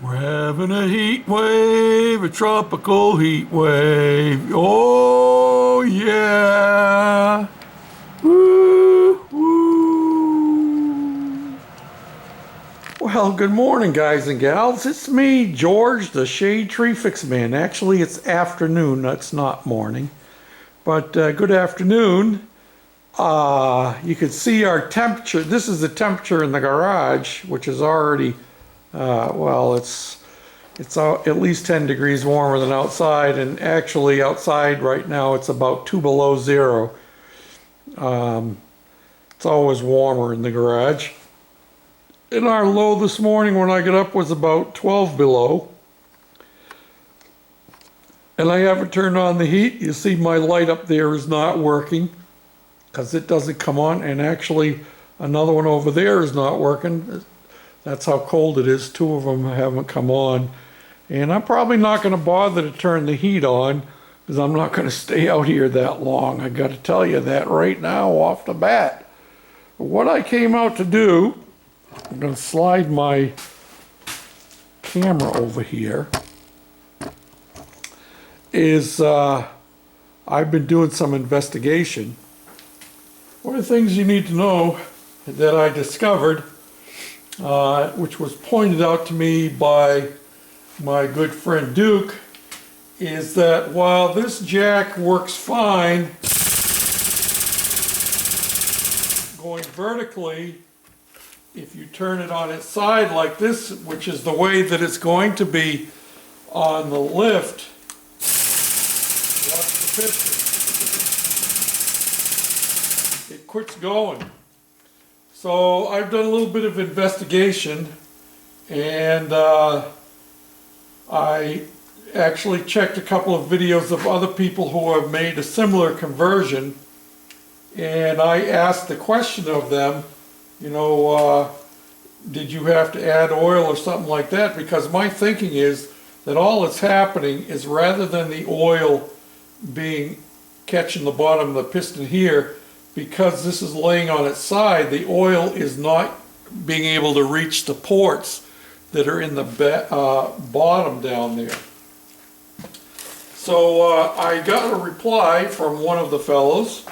We're having a heat wave, a tropical heat wave. Oh, yeah. Woo, woo. Well, good morning, guys and gals. It's me, George, the Shade Tree Fix Man. Actually, it's afternoon. That's not morning. But good afternoon. You can see our temperature. This is the temperature in the garage, which is already, well, it's at least 10 degrees warmer than outside, and actually outside right now it's about 2 below zero. It's always warmer in the garage. And our low this morning when I got up was about 12 below. And I haven't turned on the heat. You see my light up there is not working because it doesn't come on, and actually another one over there is not working. That's how cold it is. Two of them haven't come on. And I'm probably not going to bother to turn the heat on because I'm not going to stay out here that long. I got to tell you that right now off the bat. What I came out to do, I'm going to slide my camera over here, is I've been doing some investigation. One of the things you need to know that I discovered, which was pointed out to me by my good friend Duke, is that while this jack works fine going vertically, if you turn it on its side like this, which is the way that it's going to be on the lift, watch the piston. It quits going. So I've done a little bit of investigation, and I actually checked a couple of videos of other people who have made a similar conversion, and I asked the question of them, you know, did you have to add oil or something like that? Because my thinking is that all that's happening is, rather than the oil being catching the bottom of the piston here, because this is laying on its side, the oil is not being able to reach the ports that are in the bottom down there. So I got a reply from one of the fellows,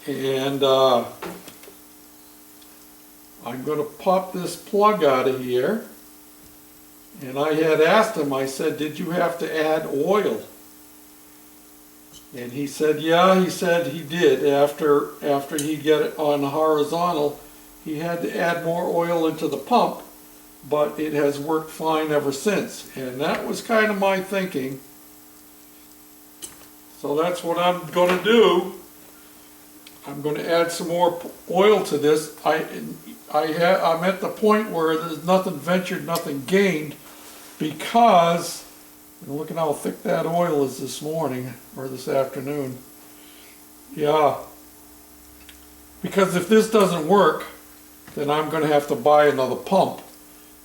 and I'm going to pop this plug out of here. And I had asked him, I said, did you have to add oil? And he said, yeah, he said he did. After he got it on the horizontal, he had to add more oil into the pump, but it has worked fine ever since. And that was kind of my thinking. So that's what I'm going to do. I'm going to add some more oil to this. I'm at the point where there's nothing ventured, nothing gained, because and look at how thick that oil is this morning, or this afternoon. Yeah. Because if this doesn't work, then I'm going to have to buy another pump.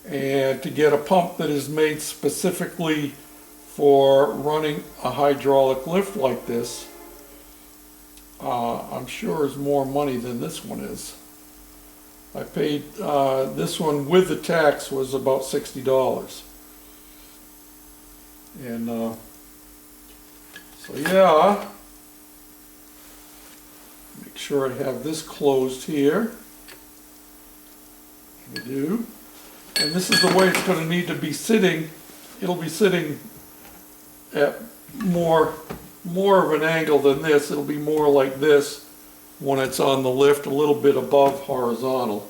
And to get a pump that is made specifically for running a hydraulic lift like this, I'm sure is more money than this one is. I paid, this one with the tax was about $60. And so yeah, make sure I have this closed here. I do. And this is the way it's going to need to be sitting. It'll be sitting at more of an angle than this. It'll be more like this when it's on the lift, a little bit above horizontal.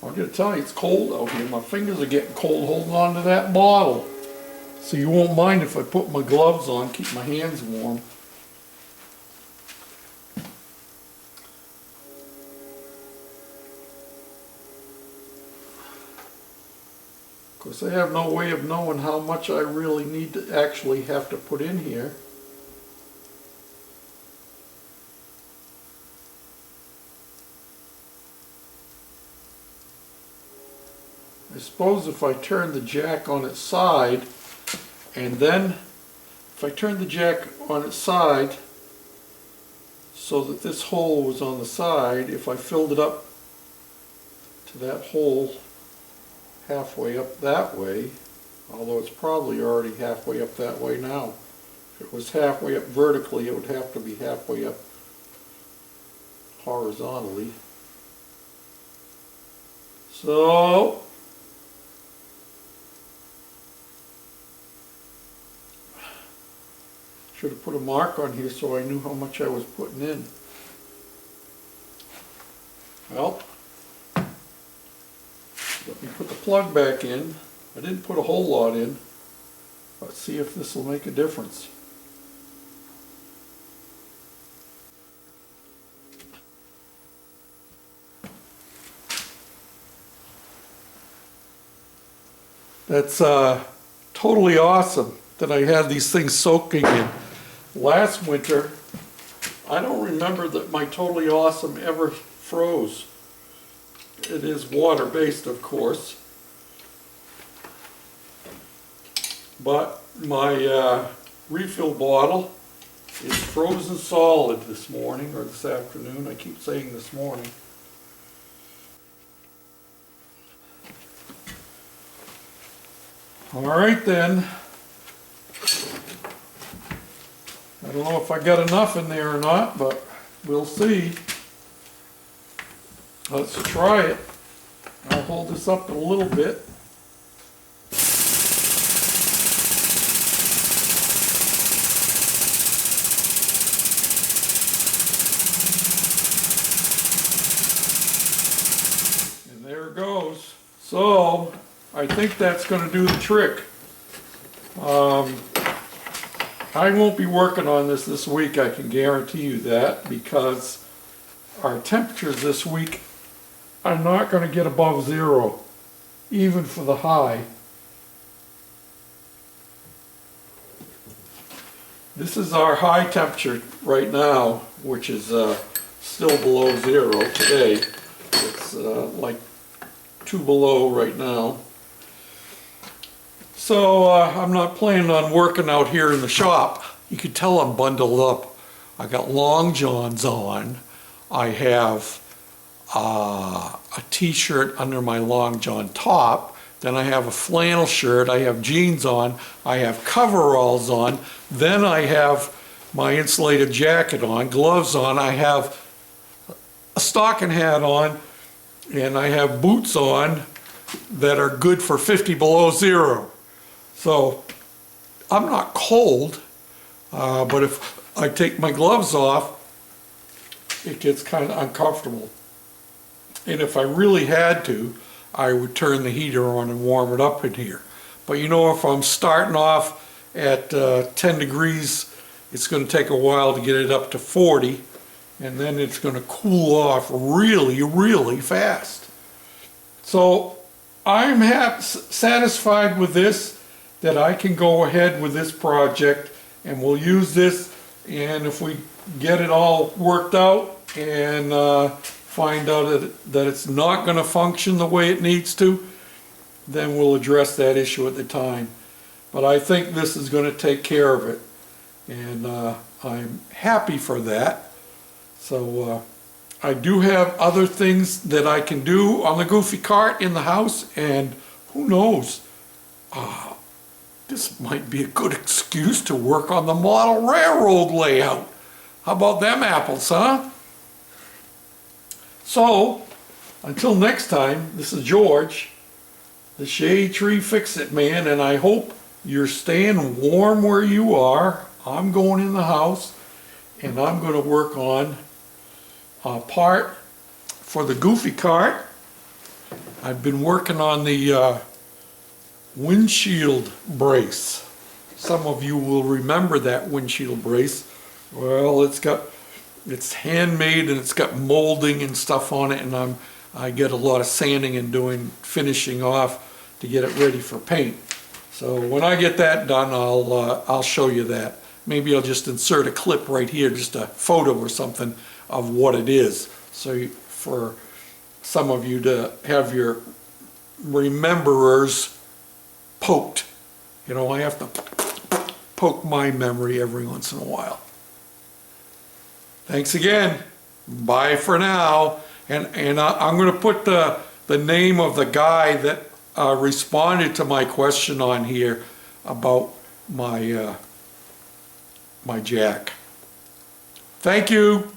I'm going to tell you, it's cold out here. My fingers are getting cold holding on to that bottle. So you won't mind if I put my gloves on, keep my hands warm. Of course, I have no way of knowing how much I really need to actually have to put in here. I suppose if I turn the jack on its side, and then if I turn the jack on its side so that this hole was on the side, if I filled it up to that hole halfway up that way, although it's probably already halfway up that way now. If it was halfway up vertically, it would have to be halfway up horizontally. So, should have put a mark on here so I knew how much I was putting in. Well, let me put the plug back in. I didn't put a whole lot in. Let's see if this will make a difference. That's totally awesome that I had these things soaking in. Last winter, I don't remember that my Totally Awesome ever froze. It is water-based, of course. But my refill bottle is frozen solid this morning, or this afternoon. I keep saying this morning. All right then. I don't know if I got enough in there or not, but we'll see. Let's try it. I'll hold this up a little bit. And there it goes. So, I think that's going to do the trick. I won't be working on this week, I can guarantee you that, because our temperatures this week are not going to get above 0, even for the high. This is our high temperature right now, which is still below 0 today. It's like 2 below right now. So I'm not planning on working out here in the shop. You can tell I'm bundled up. I got long johns on. I have a t-shirt under my long john top. Then I have a flannel shirt. I have jeans on. I have coveralls on. Then I have my insulated jacket on, gloves on. I have a stocking hat on, and I have boots on that are good for 50 below 0. So I'm not cold, but if I take my gloves off, it gets kind of uncomfortable. And if I really had to, I would turn the heater on and warm it up in here. But you know, if I'm starting off at 10 degrees, it's going to take a while to get it up to 40, and then it's going to cool off really, really fast. So I'm satisfied with this, that I can go ahead with this project, and we'll use this, and if we get it all worked out and find out that it's not going to function the way it needs to, then we'll address that issue at the time. But I think this is going to take care of it, and I'm happy for that. So I do have other things that I can do on the Goofy cart in the house, and who knows, this might be a good excuse to work on the model railroad layout. How about them apples, huh? So, until next time, this is George, the Shade Tree Fix-It Man, and I hope you're staying warm where you are. I'm going in the house, and I'm going to work on a part for the Goofy cart. I've been working on the windshield brace. Some of you will remember that windshield brace. Well, it's handmade, and it's got molding and stuff on it, and I get a lot of sanding and finishing off to get it ready for paint. So when I get that done, I'll show you that. Maybe I'll just insert a clip right here, just a photo or something of what it is, so for some of you to have your rememberers poked. You know, I have to poke my memory every once in a while. Thanks again. Bye for now. And I'm going to put the the name of the guy that responded to my question on here about my, my jack. Thank you.